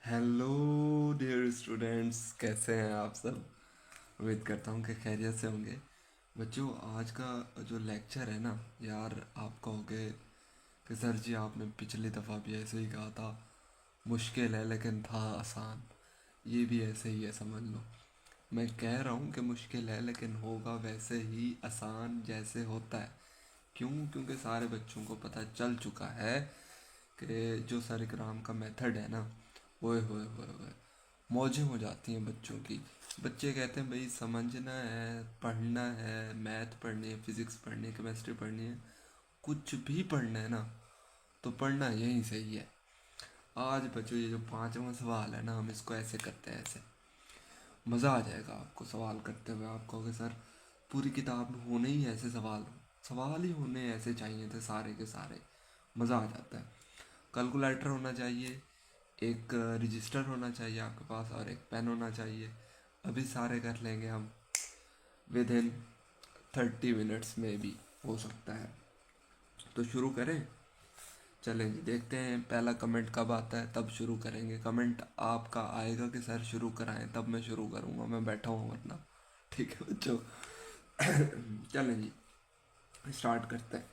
Hello dear students, कैसे हैं आप सब। उम्मीद करता हूँ कि खैरियत से होंगे। बच्चों, आज का जो लेक्चर है ना यार, आप कहोगे कि सर जी आपने पिछली दफ़ा भी ऐसे ही कहा था, मुश्किल है लेकिन था आसान। ये भी ऐसे ही है, समझ लो। मैं कह रहा हूँ कि मुश्किल है लेकिन होगा वैसे ही आसान जैसे होता है। क्यों? क्योंकि सारे बच्चों को पता चल चुका है कि जो सरिग्राम का मेथड है ना, ओए होए होए होए, मौजें हो जाती हैं बच्चों की। बच्चे कहते हैं भाई समझना है, पढ़ना है, मैथ पढ़नी है, फिजिक्स पढ़नी है, केमिस्ट्री पढ़नी है, कुछ भी पढ़ना है ना तो पढ़ना यहीं से ही है। आज बच्चों ये जो पांचवा सवाल है ना, हम इसको ऐसे करते हैं, ऐसे मज़ा आ जाएगा आपको सवाल करते हुए। आप कहोगे सर पूरी किताब में होने ही ऐसे सवाल, सवाल ही होने ऐसे चाहिए थे सारे के सारे, मज़ा आ जाता है। कैलकुलेटर होना चाहिए, एक रजिस्टर होना चाहिए आपके पास, और एक पेन होना चाहिए। अभी सारे कर लेंगे हम विद इन 30 मिनट्स में भी हो सकता है। तो शुरू करें? चलें जी, देखते हैं पहला कमेंट कब आता है, तब शुरू करेंगे। कमेंट आपका आएगा कि सर शुरू कराएं, तब मैं शुरू करूँगा, मैं बैठा हूँ वरना। ठीक है बच्चों। चलें जी, स्टार्ट करते हैं।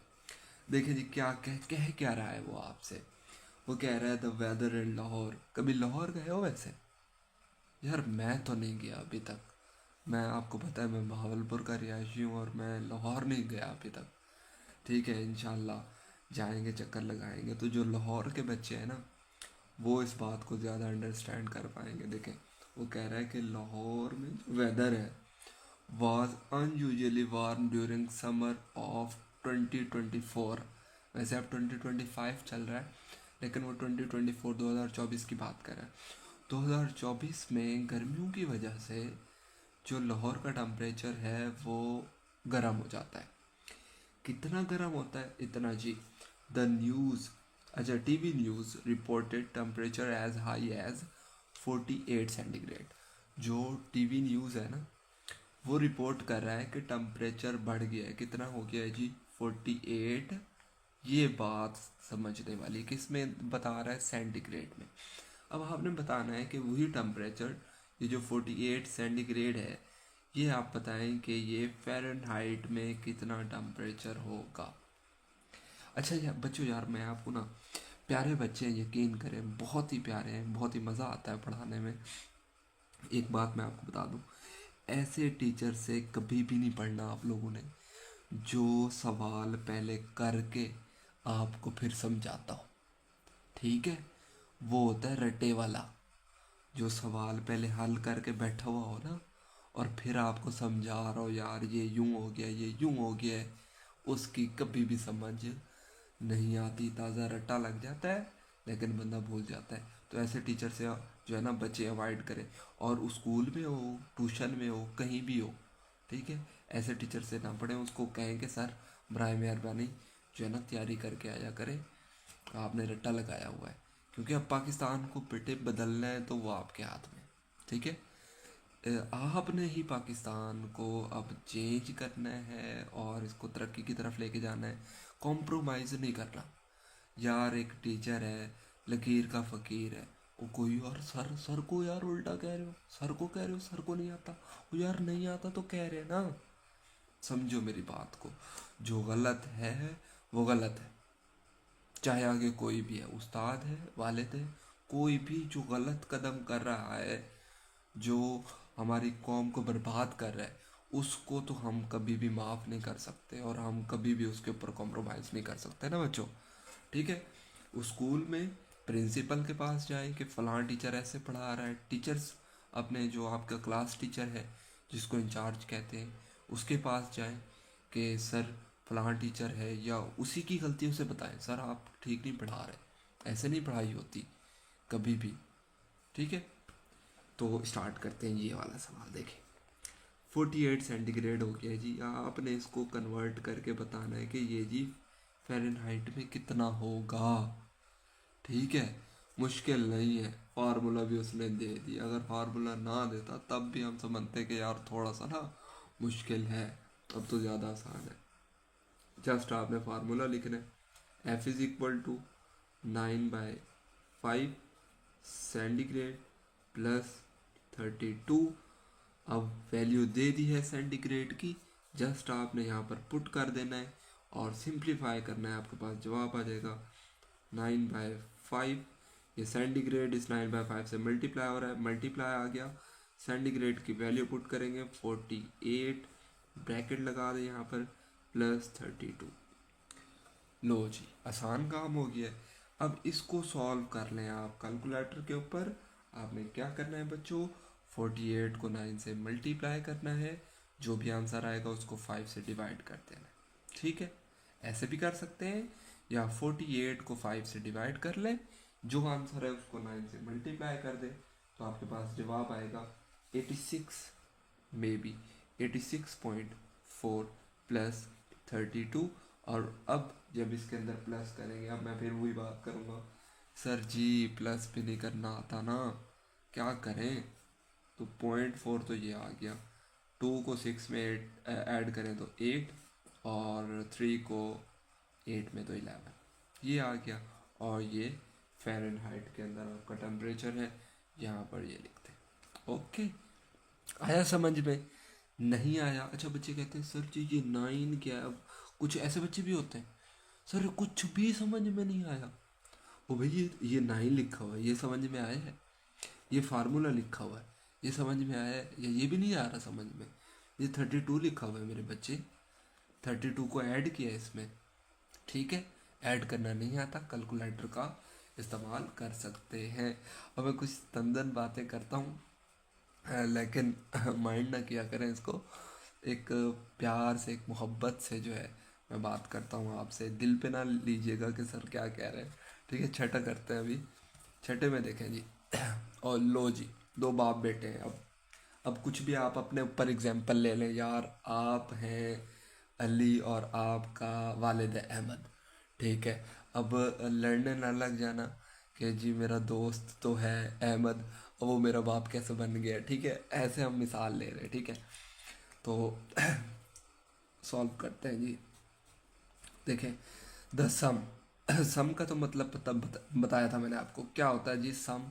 देखिए जी, क्या क्या रहा है वो आपसे। वो कह रहा है द वेदर इन लाहौर। कभी लाहौर गए हो वैसे? यार मैं तो नहीं गया अभी तक। मैं, आपको पता है मैं बहावलपुर का रिहायशी हूँ और मैं लाहौर नहीं गया अभी तक। ठीक है, इंशाल्लाह जाएंगे, चक्कर लगाएंगे। तो जो लाहौर के बच्चे हैं ना, वो इस बात को ज़्यादा अंडरस्टैंड कर पाएंगे। देखें, वो कह रहा है कि लाहौर में जो वेदर है was unusually warm during summer of 2024। वैसे अब 2025 चल रहा है, लेकिन वो 2024 2024 की बात कर रहा है। 2024 में गर्मियों की वजह से जो लाहौर का टेम्परेचर है वो गर्म हो जाता है। कितना गर्म होता है? इतना जी, द न्यूज़, अच्छा TV news reported temperature as high as 48 centigrade. जो टीवी न्यूज़ है ना, वो रिपोर्ट कर रहा है कि टेम्परेचर बढ़ गया है। कितना हो गया है जी? 48। ये बात समझने वाली, किस में बता रहा है? सेंटीग्रेड में। अब आपने बताना है कि वही टेम्परेचर, ये जो 48 सेंटीग्रेड है, ये आप बताएं कि ये फ़ारेनहाइट में कितना टेम्परेचर होगा। अच्छा यार बच्चों, यार मैं आपको ना, प्यारे बच्चे हैं, यकीन करें बहुत ही प्यारे हैं, बहुत ही मज़ा आता है पढ़ाने में। एक बात मैं आपको बता दूं, ऐसे टीचर से कभी भी नहीं पढ़ना आप लोगों ने जो सवाल पहले करके आपको फिर समझाता हो। ठीक है? वो होता है रटे वाला, जो सवाल पहले हल करके बैठा हुआ हो ना, और फिर आपको समझा रहा हो यार ये यूं हो गया, ये यूं हो गया है, उसकी कभी भी समझ नहीं आती। ताज़ा रट्टा लग जाता है लेकिन बंदा भूल जाता है। तो ऐसे टीचर से जो है ना बच्चे अवॉइड करें। और स्कूल में हो, ट्यूशन में हो, कहीं भी हो, ठीक है, ऐसे टीचर से ना पढ़ें। उसको कहें कि सर बराए मेहरबानी जो है ना तैयारी करके आया करें, आपने रट्टा लगाया हुआ है। क्योंकि अब पाकिस्तान को बेटे बदलना है तो वो आपके हाथ में। ठीक है? आपने ही पाकिस्तान को अब चेंज करना है और इसको तरक्की की तरफ लेके जाना है। कॉम्प्रोमाइज़ नहीं करना। यार एक टीचर है, लकीर का फ़कीर है, वो कोई और सर, सर को यार उल्टा कह रहे हो, सर को कह रहे हो सर को नहीं आता। वो यार नहीं आता तो कह रहे ना। समझो मेरी बात को, जो गलत है वो गलत है। चाहे आगे कोई भी है, उस्ताद है, वालिद है, कोई भी जो गलत कदम कर रहा है, जो हमारी कौम को बर्बाद कर रहा है, उसको तो हम कभी भी माफ़ नहीं कर सकते और हम कभी भी उसके ऊपर कॉम्प्रोमाइज़ नहीं कर सकते ना बच्चों। ठीक है? उस स्कूल में प्रिंसिपल के पास जाएं कि फ़लाँ टीचर ऐसे पढ़ा रहा है। टीचर्स, अपने जो आपका क्लास टीचर है जिसको इंचार्ज कहते हैं, उसके पास जाएं कि सर फ़लाँ टीचर है, या उसी की गलतियों से बताएं सर आप ठीक नहीं पढ़ा रहे, ऐसे नहीं पढ़ाई होती कभी भी। ठीक है? तो स्टार्ट करते हैं ये वाला सवाल। देखें, 48 सेंटीग्रेड हो गया जी, आपने इसको कन्वर्ट करके बताना है कि ये जी फ़ारेनहाइट में कितना होगा। ठीक है? मुश्किल नहीं है, फार्मूला भी उसने दे दिया। अगर फार्मूला ना देता तब भी हम समझते कि यार थोड़ा सा ना मुश्किल है। अब तो ज़्यादा आसान है। जस्ट आपने फार्मूला लिखना है, F is equal to 9/5 centigrade plus 32। अब वैल्यू दे दी है सेंटीग्रेड की, जस्ट आपने यहाँ पर पुट कर देना है और सिंप्लीफाई करना है, आपके पास जवाब आ जाएगा 9/5। ये सेंटीग्रेड इस 9/5 से मल्टीप्लाई हो रहा है, मल्टीप्लाई आ गया। सेंटीग्रेड की वैल्यू पुट करेंगे 48, ब्रैकेट लगा दें यहाँ पर, प्लस 32। लो जी, आसान काम हो गया है। अब इसको सॉल्व कर लें आप कैलकुलेटर के ऊपर। आपने क्या करना है बच्चों, 48 को 9 से मल्टीप्लाई करना है, जो भी आंसर आएगा उसको 5 से डिवाइड कर देना है। ठीक है, ऐसे भी कर सकते हैं, या 48 को 5 से डिवाइड कर लें, जो आंसर है उसको 9 से मल्टीप्लाई कर दें, तो आपके पास जवाब आएगा 86, मे बी 86.4 प्लस 32। और अब जब इसके अंदर प्लस करेंगे, अब मैं फिर वही बात करूँगा, सर जी प्लस भी नहीं करना आता ना, क्या करें? तो 0.4 तो ये आ गया, 2 को 6 में ऐड करें तो 8, और 3 को 8 में तो 11, ये आ गया। और ये फ़ारेनहाइट के अंदर आपका टेम्परेचर है, यहाँ पर ये लिखते हैं। ओके, आया समझ में? नहीं आया? अच्छा, बच्चे कहते हैं सर जी ये 9 क्या है? अब कुछ ऐसे बच्चे भी होते हैं, सर कुछ भी समझ में नहीं आया। ओ भाई, ये 9 लिखा हुआ है, ये समझ में आया है? ये फार्मूला लिखा हुआ है, ये समझ में आया है? या ये भी नहीं आ रहा समझ में? ये 32 लिखा हुआ है मेरे बच्चे, 32 को ऐड किया है इसमें। ठीक है, ऐड करना नहीं आता, कैलकुलेटर का इस्तेमाल कर सकते हैं। अब मैं कुछ तंदन बातें करता हूँ, लेकिन माइंड ना किया करें इसको। एक प्यार से, एक मोहब्बत से जो है मैं बात करता हूँ आपसे, दिल पे ना लीजिएगा कि सर क्या कह रहे हैं। ठीक है, छठा करते हैं अभी। छठे में देखें जी, और लो जी, दो बाप बेटे हैं। अब कुछ भी आप अपने ऊपर एग्जाम्पल ले लें यार, आप हैं अली और आपका वालिद है अहमद। ठीक है, अब लड़ने ना लग जाना कि जी मेरा दोस्त तो है अहमद और वो मेरा बाप कैसे बन गया। ठीक है, ऐसे हम मिसाल ले रहे हैं। ठीक है, तो सॉल्व करते हैं जी। देखें, द सम, सम का तो मतलब बताया था मैंने आपको, क्या होता है जी सम।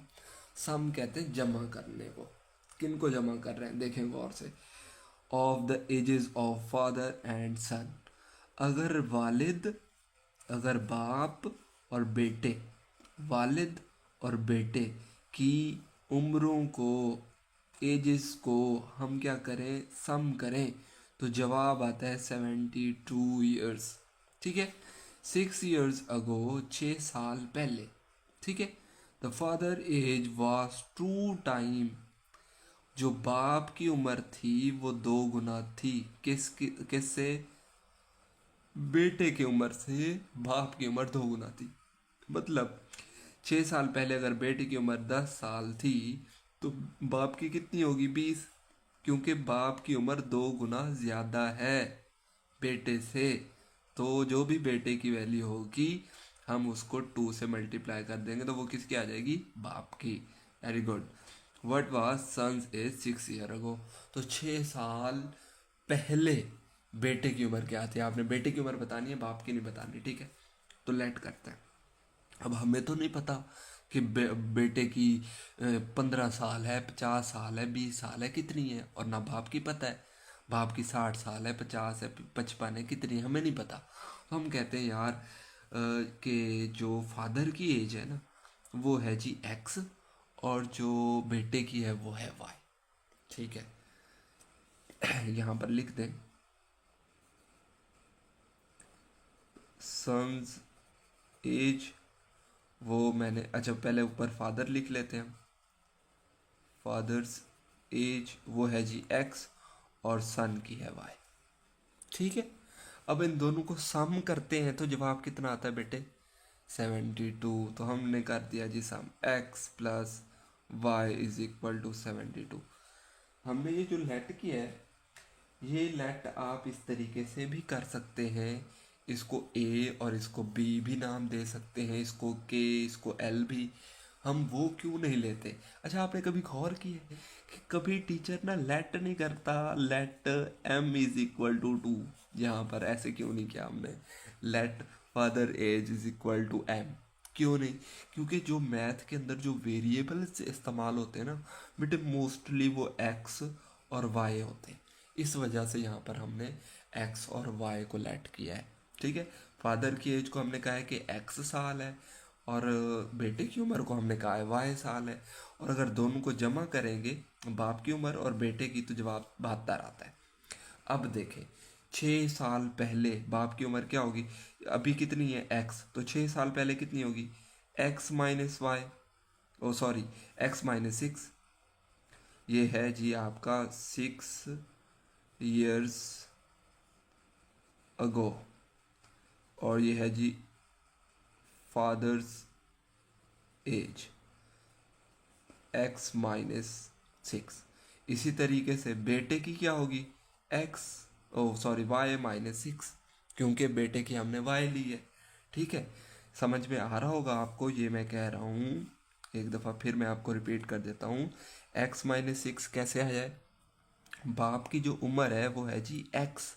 सम कहते हैं जमा करने को। किन को जमा कर रहे हैं, देखें गौर से। Of the ages of father and son. अगर वालिद, अगर बाप और बेटे, वालिद और बेटे की उम्रों को, एजेस को हम क्या करें, सम करें, तो जवाब आता है 72 ईयर्स। ठीक है, 6 ईयर्स अगो, 6 साल पहले। ठीक है, the father age was 2 time, जो बाप की उम्र थी वो 2 गुना थी। किससे? बेटे की उम्र से बाप की उम्र 2 गुना थी। मतलब 6 साल पहले अगर बेटे की उम्र 10 साल थी, तो बाप की कितनी होगी? 20, क्योंकि बाप की उम्र 2 गुना ज़्यादा है बेटे से। तो जो भी बेटे की वैल्यू होगी, हम उसको 2 से मल्टीप्लाई कर देंगे, तो वो किसकी आ जाएगी? बाप की। Very good. What was son's age 6 year ago. तो 6 साल पहले बेटे की उम्र क्या थी? आपने बेटे की उम्र बतानी है, बाप की नहीं बतानी। ठीक है, तो लेट करते हैं। अब हमें तो नहीं पता कि बेटे की 15 साल है, 50 साल है, 20 साल है, कितनी है, और ना बाप की पता है। बाप की 60 साल है, 50 है, 55 है, कितनी है हमें नहीं पता। तो हम कहते हैं यार कि जो फादर की एज है ना, वो है जी एक्स, और जो बेटे की है वो है वाई। ठीक है, यहाँ पर लिख दें सन्स एज, वो मैंने, अच्छा पहले ऊपर फादर लिख लेते हैं। फादर्स एज वो है जी एक्स, और सन की है वाई। ठीक है, अब इन दोनों को सम करते हैं तो जवाब कितना आता है बेटे? 72। तो हमने कर दिया जी sum, X plus Y is equal to 72। हमने ये जो लेट किया है, ये लेट आप इस तरीके से भी कर सकते हैं, इसको ए और इसको बी भी नाम दे सकते हैं, इसको के, इसको एल भी। हम वो क्यों नहीं लेते? अच्छा, आपने कभी गौर किया है कि कभी टीचर ना लेट नहीं करता, let M is equal to 2, यहाँ पर ऐसे क्यों नहीं किया हमने? Let father age is equal to M, क्यों नहीं? क्योंकि जो मैथ के अंदर जो वेरिएबल्स इस्तेमाल होते हैं ना बेटे, मोस्टली वो एक्स और वाई होते हैं। इस वजह से यहाँ पर हमने एक्स और वाई को लेट किया है। ठीक है, फादर की एज को हमने कहा है कि एक्स साल है, और बेटे की उम्र को हमने कहा है वाई साल है। और अगर दोनों को जमा करेंगे, बाप की उम्र और बेटे की, तो जवाब 72 आता है। अब देखें, 6 साल पहले बाप की उम्र क्या होगी? अभी कितनी है? एक्स। तो 6 साल पहले कितनी होगी? एक्स माइनस वाई, ओ सॉरी, एक्स माइनस 6। ये है जी आपका 6 years अगो। और ये है जी फादर्स एज, एक्स माइनस 6। इसी तरीके से बेटे की क्या होगी? एक्स, ओ सॉरी, वाई माइनस 6, क्योंकि बेटे की हमने वाई ली है। ठीक है, समझ में आ रहा होगा आपको ये मैं कह रहा हूँ। एक दफ़ा फिर मैं आपको रिपीट कर देता हूँ। एक्स माइनस 6 कैसे आ जाए? बाप की जो उम्र है वो है जी एक्स।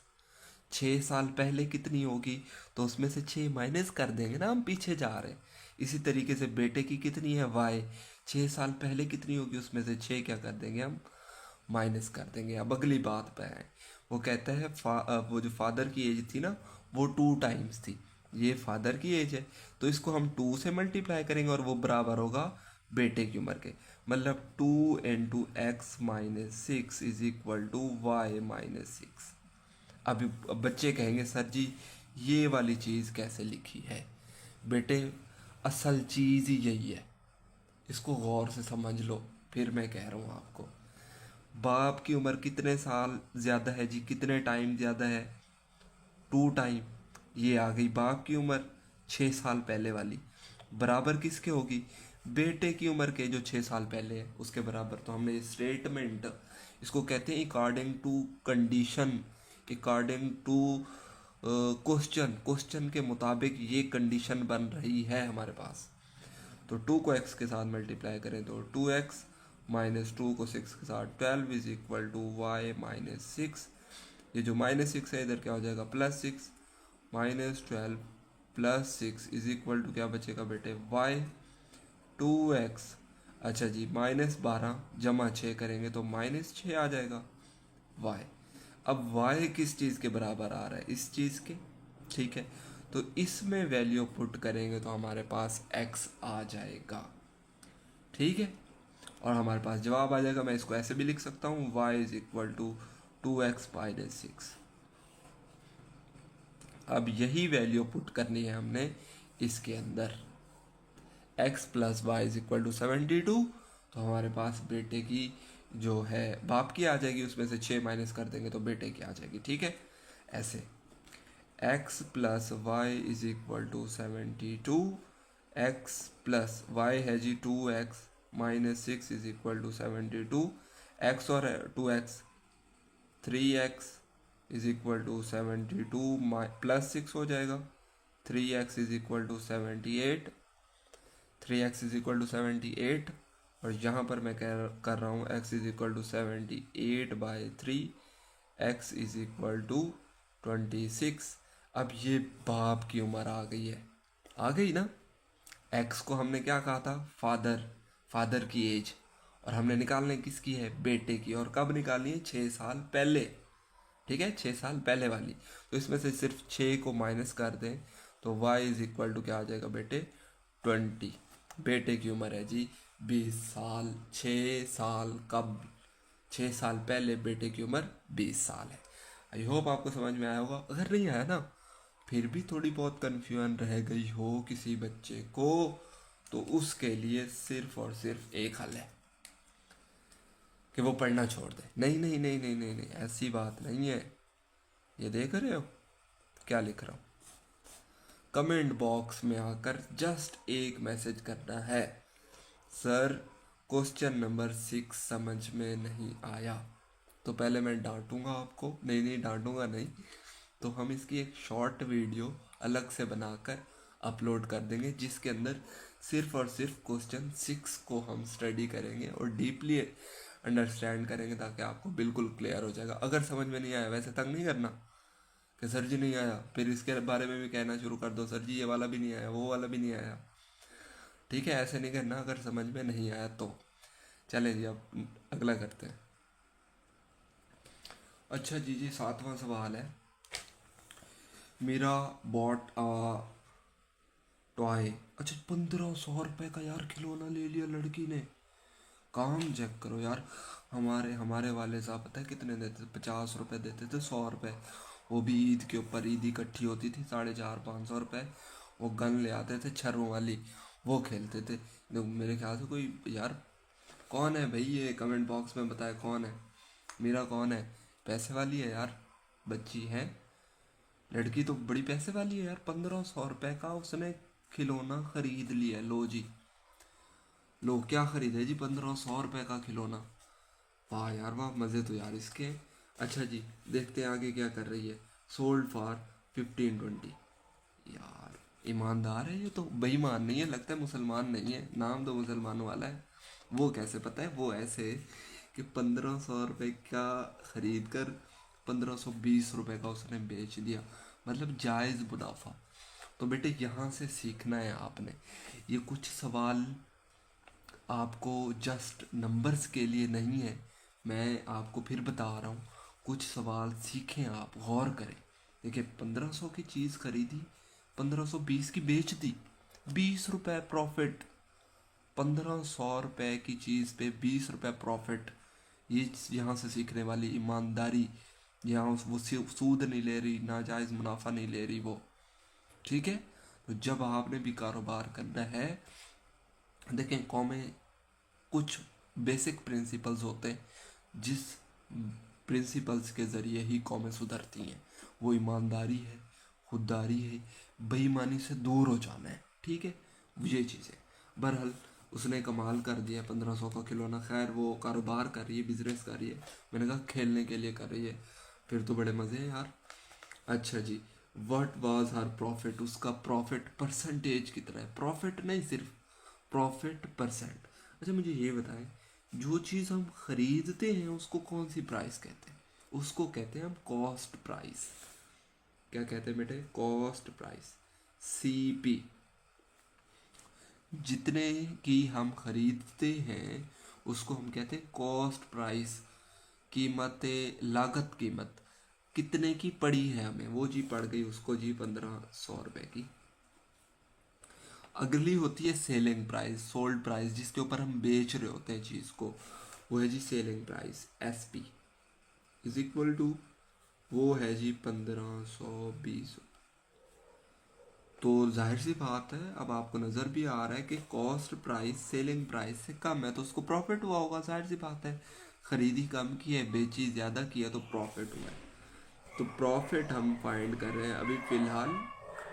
6 साल पहले कितनी होगी? तो उसमें से 6 माइनस कर देंगे ना, हम पीछे जा रहे हैं। इसी तरीके से बेटे की कितनी है? वाई। 6 साल पहले कितनी होगी? उसमें से 6 क्या कर देंगे हम? माइनस कर देंगे। अब अगली बात पे है। वो कहता है वो जो फादर की एज थी ना, वो 2 टाइम्स थी। ये फादर की एज है, तो इसको हम 2 से मल्टीप्लाई करेंगे और वो बराबर होगा बेटे की उम्र के। मतलब 2 × x - 6 is equal to y minus 6। अभी अब बच्चे कहेंगे सर जी ये वाली चीज़ कैसे लिखी है? बेटे, असल चीज़ ही यही है, इसको गौर से समझ लो। फिर मैं कह रहा हूँ आपको, बाप की उम्र कितने साल ज़्यादा है जी? कितने टाइम ज़्यादा है? 2 टाइम। ये आ गई बाप की उम्र 6 साल पहले वाली, बराबर किसके होगी? बेटे की उम्र के, जो 6 साल पहले है उसके बराबर। तो हमने स्टेटमेंट, इसको कहते हैं according to condition, according to question, question के मुताबिक ये कंडीशन बन रही है हमारे पास। तो 2 को x के साथ मल्टीप्लाई करें तो 2x, माइनस 2 को 6 के साथ 12 is equal to y minus 6। ये जो माइनस 6 है इधर क्या हो जाएगा? +6। -12 +6 इज इक्वल टू क्या बचेगा बेटे? वाई। 2x, अच्छा जी, -12 जमा 6 करेंगे तो -6 आ जाएगा वाई। अब वाई किस चीज़ के बराबर आ रहा है? इस चीज़ के। ठीक है, तो इसमें वैल्यू पुट करेंगे तो हमारे पास x आ जाएगा। ठीक है, और हमारे पास जवाब आ जाएगा। मैं इसको ऐसे भी लिख सकता हूँ, y is equal to 2x/6। अब यही वैल्यू पुट करनी है हमने इसके अंदर, x plus Y is equal to 72। तो हमारे पास बेटे की जो है बाप की आ जाएगी, उसमें से 6 माइनस कर देंगे तो बेटे की आ जाएगी। ठीक है, ऐसे x plus Y is equal to 72। x plus y है जी 2x minus 6 is equal to 72। x और 2x 3x is equal to 72 plus 6 हो जाएगा। 3x is equal to 78। 3x is equal to 78। और यहाँ पर मैं कर रहा हूँ x is equal to 78/3। x is equal to 26। अब ये बाप की उम्र आ गई है, आ गई ना? x को हमने क्या कहा था? फादर, फादर की एज। और हमने निकालने किसकी है? बेटे की। और कब निकालनी है? 6 साल पहले। ठीक है, 6 साल पहले वाली। तो इसमें से सिर्फ 6 को माइनस कर दें तो y इज इक्वल टू क्या आ जाएगा बेटे? 20। बेटे की उम्र है जी 20 साल। 6 साल कब? 6 साल पहले बेटे की उम्र 20 साल है। आई होप आपको समझ में आया होगा। अगर नहीं आया ना, फिर भी थोड़ी बहुत कन्फ्यूजन रह गई हो किसी बच्चे को, तो उसके लिए सिर्फ और सिर्फ एक हल है कि वो पढ़ना छोड़ दे। नहीं नहीं नहीं नहीं नहीं नहीं, ऐसी बात नहीं है। ये देख रहे हो क्या लिख रहा हूँ? कमेंट बॉक्स में आकर जस्ट एक मैसेज करना है, सर क्वेश्चन नंबर 6 समझ में नहीं आया। तो पहले मैं डांटूंगा आपको, नहीं नहीं डांटूंगा नहीं, तो हम इसकी एक शॉर्ट वीडियो अलग से बनाकर अपलोड कर देंगे, जिसके अंदर सिर्फ और सिर्फ क्वेश्चन 6 को हम स्टडी करेंगे और डीपली अंडरस्टैंड करेंगे, ताकि आपको बिल्कुल क्लियर हो जाएगा। अगर समझ में नहीं आया, वैसे तंग नहीं करना कि सर जी नहीं आया, फिर इसके बारे में भी कहना शुरू कर दो, सर जी ये वाला भी नहीं आया, वो वाला भी नहीं आया। ठीक है, ऐसे नहीं करना अगर समझ में नहीं आया तो। चलें जी, अब अगला करते हैं। अच्छा जी, 7वां सवाल है। मेरा बॉट टॉय। अच्छा, 1500 रुपये का यार खिलौना ले लिया लड़की ने। काम चेक करो यार। हमारे हमारे वाले साहब पता है कितने देते थे? 50 रुपये देते थे, 100 रुपये। वो भी ईद के ऊपर, ईद इकट्ठी होती थी, 450-500 रुपये। वो गन ले आते थे छर्रों वाली, वो खेलते थे। मेरे ख्याल से कोई यार, कौन है भाई ये, कमेंट बॉक्स में बताए कौन है। मेरा कौन है? पैसे वाली है यार, बच्ची है, लड़की तो बड़ी पैसे वाली है यार। 1500 रुपये का उसने खिलौना खरीद लिया। लो जी, लो क्या खरीदे जी, 1500 रुपये का खिलौना। वाह यार वाह, मज़े तो यार इसके। अच्छा जी, देखते हैं आगे क्या कर रही है। Sold for 1520। यार ईमानदार है ये तो, बेईमान नहीं है, लगता है मुसलमान नहीं है, नाम तो मुसलमानों वाला है। वो कैसे पता है? वो ऐसे कि 1500 रुपये का खरीद कर 1520 रुपये का उसने बेच दिया, मतलब जायज़ मुनाफा। तो बेटे यहाँ से सीखना है आपने। ये कुछ सवाल आपको जस्ट नंबर्स के लिए नहीं है, मैं आपको फिर बता रहा हूँ। कुछ सवाल सीखें आप, गौर करें। देखिए, 1500 की चीज़ खरीदी, 1520 की बेच दी, 20 रुपये प्रॉफिट। 1500 रुपये की चीज़ पे 20 रुपये प्रॉफिट। ये यहाँ से सीखने वाली ईमानदारी। यहाँ वो सूद नहीं ले रही, नाजायज़ मुनाफा नहीं ले रही वो। ठीक है। तो जब आपने भी कारोबार करना है, देखें कौमें कुछ बेसिक प्रिंसिपल्स होते हैं, जिस प्रिंसिपल्स के ज़रिए ही कौमें सुधरती हैं। वो ईमानदारी है, खुददारी है, बेईमानी से दूर हो जाना है। ठीक है, ये चीज़ें। बहरहाल उसने कमाल कर दिया, 1500 का खिलौना। खैर वो कारोबार कर रही है, बिजनेस कर रही है, मैंने कहा खेलने के लिए कर रही है, फिर तो बड़े मज़े हैं यार। अच्छा जी, व्हाट वाज हर प्रॉफिट? उसका प्रॉफिट परसेंटेज कितना है? प्रॉफिट नहीं, सिर्फ प्रॉफिट परसेंट। अच्छा मुझे ये बताएं, जो चीज़ हम खरीदते हैं उसको कौन सी प्राइस कहते हैं? उसको कहते हैं हम कॉस्ट प्राइस। क्या कहते हैं बेटे? Cost price, CP। जितने की हम खरीदते हैं उसको हम कहते हैं कॉस्ट प्राइस। कीमत, लागत, कीमत कितने की पड़ी है हमें, वो जी पड़ गई उसको जी 1500 रुपये की। अगली होती है सेलिंग प्राइस, सोल्ड प्राइस, जिसके ऊपर हम बेच रहे होते हैं चीज़ को, वो है जी selling price. SP is equal to, वो है जी 1520। तो जाहिर सी बात है, अब आपको नज़र भी आ रहा है कि कॉस्ट प्राइस सेलिंग प्राइस से कम है तो उसको प्रॉफिट हुआ होगा, जाहिर सी बात है। खरीदी कम की है, बेची ज़्यादा की है, तो प्रॉफिट हुआ है। तो प्रॉफिट हम फाइंड कर रहे हैं अभी फ़िलहाल।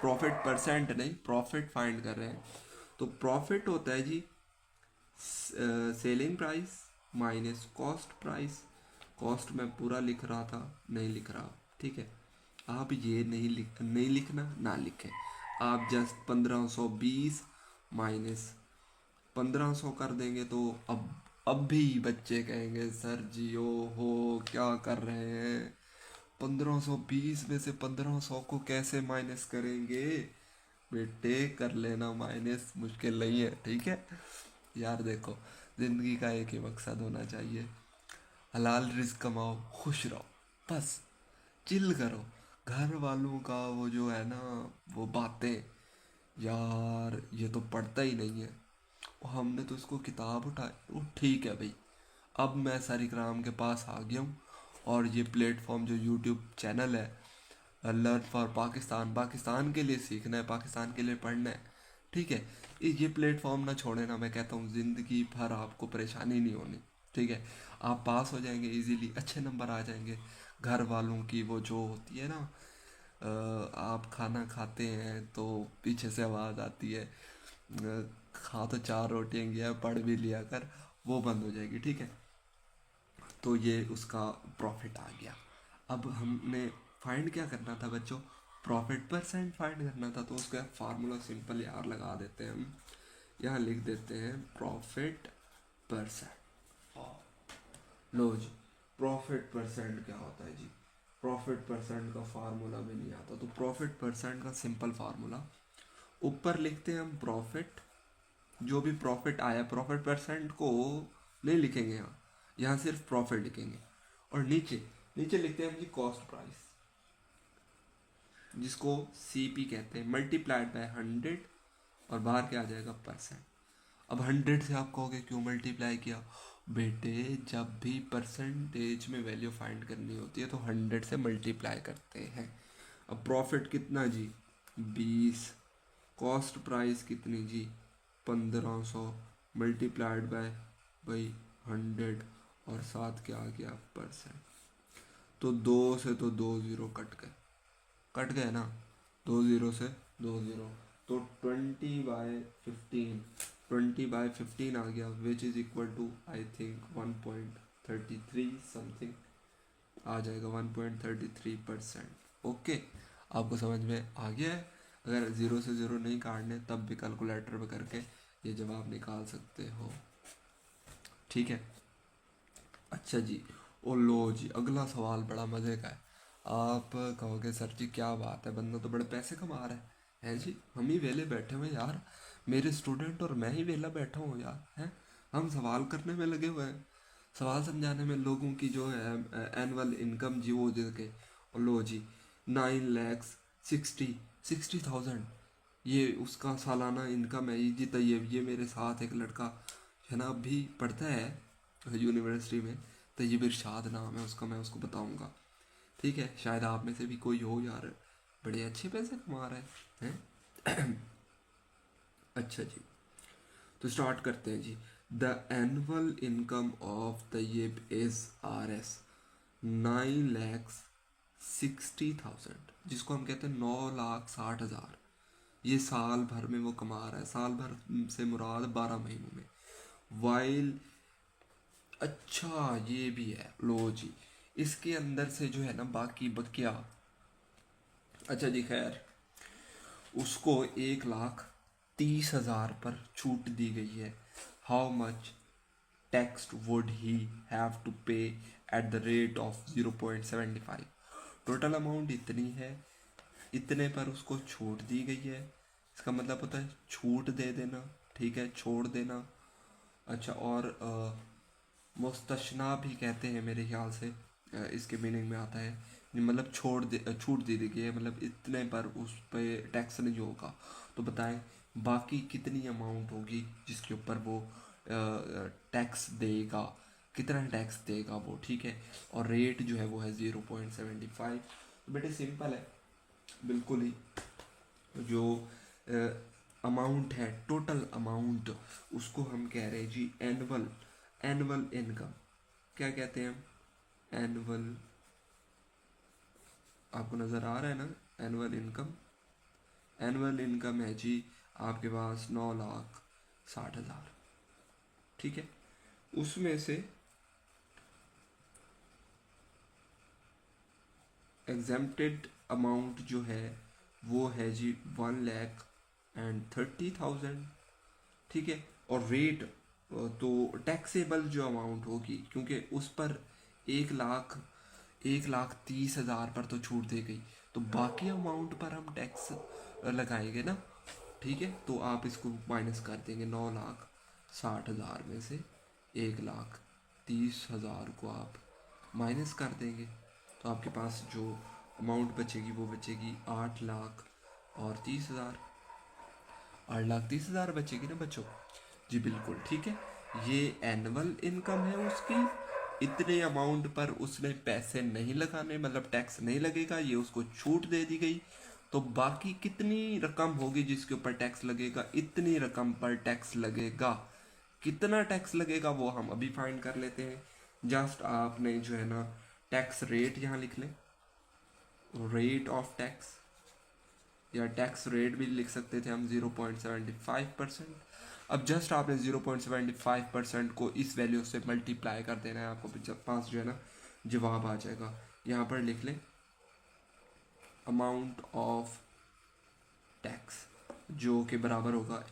प्रॉफिट परसेंट नहीं, प्रॉफिट फाइंड कर रहे हैं। तो प्रॉफिट होता है जी selling price minus cost price. Cost मैं पूरा लिख रहा था, नहीं लिख रहा, ठीक है। आप ये नहीं लिखना, ना लिखें। आप जस्ट 1520 माइनस 1500 कर देंगे तो अब भी बच्चे कहेंगे सर जी ओ हो क्या कर रहे हैं, 1520 में से 1500 को कैसे माइनस करेंगे? बेटे कर लेना माइनस, मुश्किल नहीं है, ठीक है यार। देखो, जिंदगी का एक ही मकसद होना चाहिए, हलाल रिस्क कमाओ, खुश रहो, बस चिल करो। घर वालों का वो जो है ना, वो बातें, यार ये तो पढ़ता ही नहीं है, वो हमने तो इसको किताब उठाई, वो ठीक है भाई। अब मैं सारिकराम के पास आ गया हूँ, और ये प्लेटफॉर्म जो यूट्यूब चैनल है, लर्न फॉर पाकिस्तान, पाकिस्तान के लिए सीखना है, पाकिस्तान के लिए पढ़ना है, ठीक है। ये प्लेटफॉर्म ना छोड़े ना, मैं कहता हूँ ज़िंदगी भर आपको परेशानी नहीं होनी, ठीक है। आप पास हो जाएंगे इजीली, अच्छे नंबर आ जाएंगे। घर वालों की वो जो होती है ना, आप खाना खाते हैं तो पीछे से आवाज़ आती है, खा तो 4 रोटियां गया, पढ़ भी लिया कर, वो बंद हो जाएगी, ठीक है। तो ये उसका प्रॉफिट आ गया। अब हमने फाइंड क्या करना था बच्चों? प्रॉफिट परसेंट फाइंड करना था। तो उसका फार्मूला सिंपल यार लगा देते हैं हम। यहाँ लिख देते हैं प्रॉफिट परसेंट। लो जी, प्रॉफिट परसेंट क्या होता है जी? प्रॉफिट परसेंट का फार्मूला भी नहीं आता, तो प्रॉफिट परसेंट का सिंपल फार्मूला, ऊपर लिखते हैं हम प्रॉफिट, जो भी प्रॉफिट आया, प्रॉफिट परसेंट को नहीं लिखेंगे यहाँ, यहाँ सिर्फ प्रॉफिट लिखेंगे। और नीचे नीचे लिखते हैं हम जी कॉस्ट प्राइस, जिसको सीपी कहते हैं, मल्टीप्लाइड बाय 100, और बाहर क्या आ जाएगा परसेंट। अब 100 से आप कहोगे क्यों मल्टीप्लाई किया? बेटे जब भी परसेंटेज में वैल्यू फाइंड करनी होती है तो 100 से मल्टीप्लाई करते हैं। अब प्रॉफिट कितना जी? 20। कॉस्ट प्राइस कितनी जी? 1500 मल्टीप्लाइड बाय भाई 100, और साथ क्या आ गया? परसेंट। तो 2 से तो 2 जीरो कट गए ना, 2 जीरो से 2 जीरो, तो 20/15, 20/15 आ गया, which is equal to I think 1.33 something आ जाएगा, 1.33%। ओके, आपको समझ में आ गया है? अगर ज़ीरो से ज़ीरो नहीं काटने तब भी कैलकुलेटर में करके ये जवाब निकाल सकते हो, ठीक है। अच्छा जी, ओ लो जी, अगला सवाल बड़ा मज़े का है। आप कहोगे सर जी क्या बात है, बंदा तो बड़े पैसे कमा रहा है जी, हम ही वेले बैठे हुए यार, मेरे स्टूडेंट और मैं ही वेला बैठा हूँ यार, हैं? हम सवाल करने में लगे हुए हैं, सवाल समझाने में लोगों की जो है एनुअल इनकम जी वो दे के। और लो जी, 9,60,000 ये उसका सालाना इनकम है जी। तैयब, ये मेरे साथ एक लड़का है ना अभी पढ़ता है यूनिवर्सिटी में, तैयब इरशाद नाम है उसका, मैं उसको बताऊंगा, ठीक है? शायद आप में से भी कोई हो यार, बड़े अच्छे पैसे कमा रहे हैं। अच्छा जी, तो स्टार्ट करते हैं जी। The annual income of Tayyab is RS 9,60,000, जिसको हम कहते हैं 9,60,000। ये साल भर में वो कमा रहा है, साल भर से मुराद 12 महीनों में। वाइल, अच्छा ये भी है, लो जी, इसके अंदर से जो है ना बाकी बकिया, अच्छा जी खैर, उसको 1,30,000 पर छूट दी गई है। How much tax would he have to pay at the rate of 0.75? Total amount इतनी है, इतने पर उसको छूट दी गई है। इसका मतलब होता है छूट दे देना, ठीक है, छोड़ देना। अच्छा, और मुस्तशना भी कहते हैं मेरे ख्याल से, इसके मीनिंग में आता है, मतलब छूट दे दी गई है, मतलब इतने पर उस पर टैक्स नहीं होगा। तो बताएं बाकी कितनी अमाउंट होगी जिसके ऊपर वो टैक्स देगा, कितना टैक्स देगा वो, ठीक है। और रेट जो है वो है 0.75। तो बेटे सिंपल है बिल्कुल ही, जो अमाउंट है, टोटल अमाउंट, उसको हम कह रहे हैं जी एनुअल, एनुअल इनकम। क्या कहते हैं हम? एनुअल, आपको नज़र आ रहा है ना एनुअल इनकम? एनुअल इनकम है जी आपके पास 9,60,000, ठीक है। उसमें से एग्जेम्प्टेड अमाउंट जो है वो है जी 1,30,000, ठीक है। और रेट, तो टैक्सेबल जो अमाउंट होगी, क्योंकि उस पर 1,30,000 पर तो छूट दे गई, तो बाकी अमाउंट पर हम टैक्स लगाएंगे ना, ठीक है। तो आप इसको माइनस कर देंगे, 9,60,000 में से 1,30,000 को आप माइनस कर देंगे, तो आपके पास जो अमाउंट बचेगी वो बचेगी 8,30,000। 8,30,000 बचेगी ना बच्चों? जी बिल्कुल ठीक है। ये एनुअल इनकम है उसकी, इतने अमाउंट पर उसने पैसे नहीं लगाने, मतलब टैक्स नहीं लगेगा, ये उसको छूट दे दी गई। तो बाकी कितनी रकम होगी जिसके ऊपर टैक्स लगेगा? इतनी रकम पर टैक्स लगेगा। कितना टैक्स लगेगा वो हम अभी फाइंड कर लेते हैं। जस्ट आपने जो है ना टैक्स रेट यहाँ लिख लें, रेट ऑफ टैक्स, या टैक्स रेट भी लिख सकते थे हम, 0.75%। अब जस्ट आपने 0.75% को इस वैल्यू से मल्टीप्लाई कर देना है, आपको पास जो है ना जवाब आ जाएगा। यहाँ पर लिख लें अमाउंट ऑफ टैक्स, जो कि बराबर होगा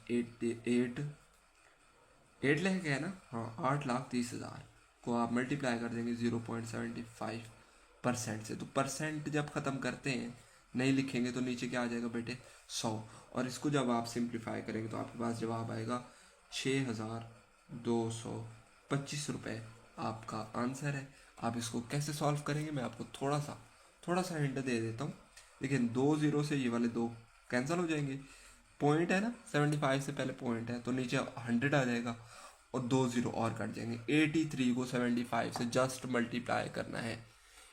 8 लाख है ना, हाँ 8,30,000 को आप मल्टीप्लाई कर देंगे 0.75% से। तो परसेंट जब ख़त्म करते हैं, नहीं लिखेंगे तो नीचे क्या आ जाएगा बेटे? 100। और इसको जब आप सिंप्लीफाई करेंगे तो आपके पास जवाब आएगा ₹6,225 आपका आंसर है। आप इसको कैसे सॉल्व करेंगे मैं आपको थोड़ा सा हिंट दे देता हूँ। लेकिन 2 ज़ीरो से ये वाले दो कैंसिल हो जाएंगे। पॉइंट है ना, 75 से पहले पॉइंट है तो नीचे 100 आ जाएगा और 2 ज़ीरो और कट जाएंगे। 83 को 75 से जस्ट मल्टीप्लाई करना है।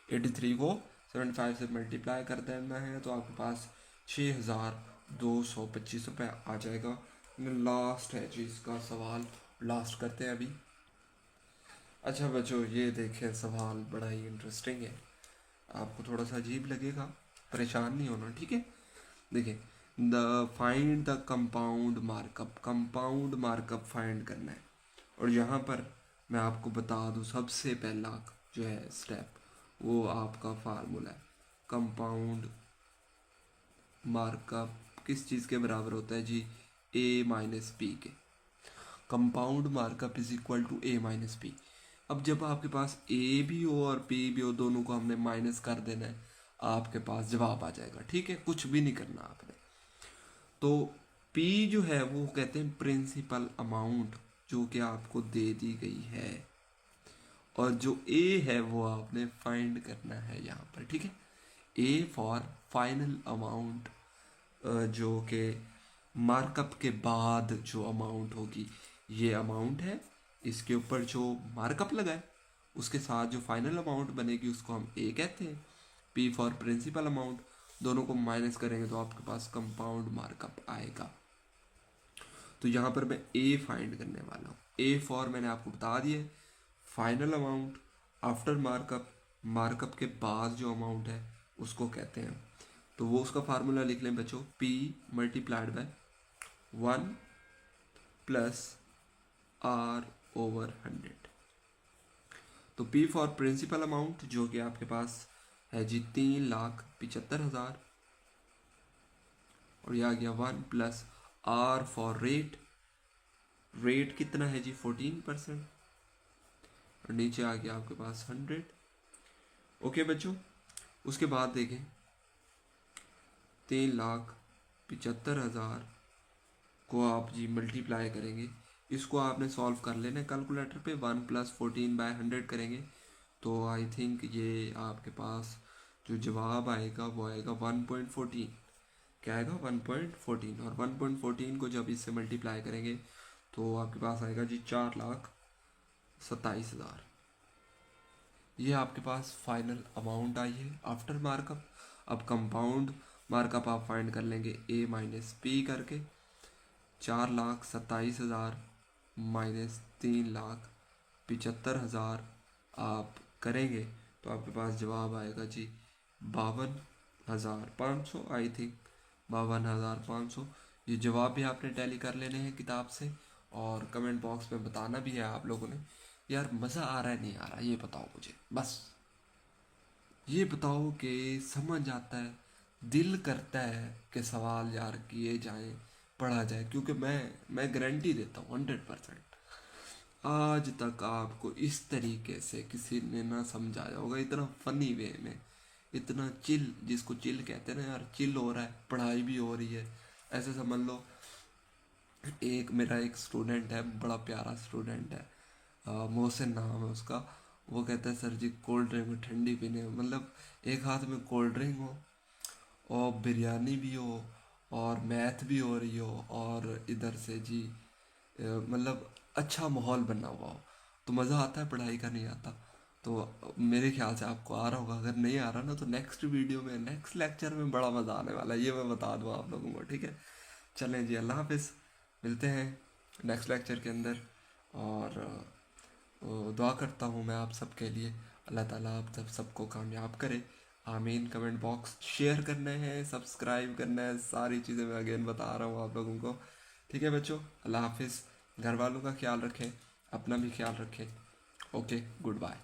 83 को 75 से मल्टीप्लाई कर देना है तो आपके पास ₹6,225 आ जाएगा। लास्ट है जी इसका सवाल, लास्ट करते हैं अभी। अच्छा बच्चों, ये देखें सवाल बड़ा ही इंटरेस्टिंग है, आपको थोड़ा सा अजीब लगेगा, परेशान नहीं होना, ठीक है। देखिए, find the compound markup find करना है। और यहाँ पर मैं आपको बता दूँ, सबसे पहला जो है स्टेप वो आपका फार्मूला है। कंपाउंड मार्कअप किस चीज़ के बराबर होता है जी? a माइनस पी के। Compound markup is equal to a minus p. अब जब आपके पास a भी हो और p भी हो, दोनों को हमने माइनस कर देना है, आपके पास जवाब आ जाएगा, ठीक है, कुछ भी नहीं करना आपने। तो P जो है वो कहते हैं प्रिंसिपल अमाउंट, जो कि आपको दे दी गई है, और जो A है वो आपने फाइंड करना है यहाँ पर, ठीक है। A फॉर फाइनल अमाउंट, जो कि मार्कअप के बाद जो अमाउंट होगी, ये अमाउंट है, इसके ऊपर जो मार्कअप लगा है उसके साथ जो फाइनल अमाउंट बनेगी उसको हम A कहते हैं। P फॉर प्रिंसिपल अमाउंट, दोनों को माइनस करेंगे तो आपके पास कंपाउंड मार्कअप आएगा। तो यहाँ पर मैं A फाइंड करने वाला हूँ। A फॉर मैंने आपको बता दिया, final amount after markup, markup के बाद जो अमाउंट है उसको कहते हैं। तो वो उसका फार्मूला लिख लें बच्चों, P multiplied by 1 plus R/100। तो P फॉर प्रिंसिपल अमाउंट जो कि आपके पास है जी 3,75,000, और यह आ गया 1 plus R for rate, rate कितना है जी 14%, और नीचे आ गया आपके पास 100। ओके बच्चों, उसके बाद देखें 3,75,000 को आप जी मल्टीप्लाई करेंगे, इसको आपने सॉल्व कर लेना है कैलकुलेटर पे। 1 प्लस 14/100 करेंगे तो आई थिंक ये आपके पास जो जवाब आएगा वो आएगा 1.14। क्या आएगा? 1.14। और 1.14 को जब इससे मल्टीप्लाई करेंगे तो आपके पास आएगा जी 4,27,000। ये आपके पास फाइनल अमाउंट आई है आफ्टर मार्कअप। अब कंपाउंड मार्कअप आप फाइंड कर लेंगे A माइनस पी करके। 4,27,000 माइनस 3,75,000 आप करेंगे तो आपके पास जवाब आएगा जी 52,500, आई थिंक 52,500। ये जवाब भी आपने टैली कर लेने हैं किताब से, और कमेंट बॉक्स में बताना भी है आप लोगों ने, यार मज़ा आ रहा है नहीं आ रहा, ये बताओ मुझे, बस ये बताओ कि समझ आता है, दिल करता है कि सवाल यार किए जाएं, पढ़ा जाए, क्योंकि मैं गारंटी देता हूँ 100%, आज तक आपको इस तरीके से किसी ने ना समझाया होगा, इतना फनी वे में, इतना चिल, जिसको चिल कहते हैं ना यार, चिल हो रहा है, पढ़ाई भी हो रही है। ऐसे समझ लो, एक मेरा एक स्टूडेंट है, बड़ा प्यारा स्टूडेंट है, मोहसिन नाम है उसका। वो कहता है सर जी कोल्ड ड्रिंक में ठंडी पीने, मतलब एक हाथ में कोल्ड ड्रिंक हो और बिरयानी भी हो और मैथ भी हो रही हो, और इधर से जी मतलब अच्छा माहौल बना हुआ हो, तो मज़ा आता है, पढ़ाई का नहीं आता। तो मेरे ख्याल से आपको आ रहा होगा, अगर नहीं आ रहा ना तो नेक्स्ट वीडियो में, नेक्स्ट लेक्चर में बड़ा मज़ा आने वाला है, ये मैं बता दूँ आप लोगों को, ठीक है। चलें जी, अल्लाह हाफिज़, मिलते हैं नेक्स्ट लेक्चर के अंदर। और दुआ करता हूँ मैं आप सबके लिए, अल्लाह ताला आप सबको कामयाब करे, आमीन। कमेंट बॉक्स शेयर करना है, सब्सक्राइब करना है, सारी चीज़ें मैं अगेन बता रहा हूँ आप लोगों को, ठीक है बच्चों। अल्लाह हाफिज़, घर वालों का ख्याल रखें, अपना भी ख्याल रखें। Okay, good bye.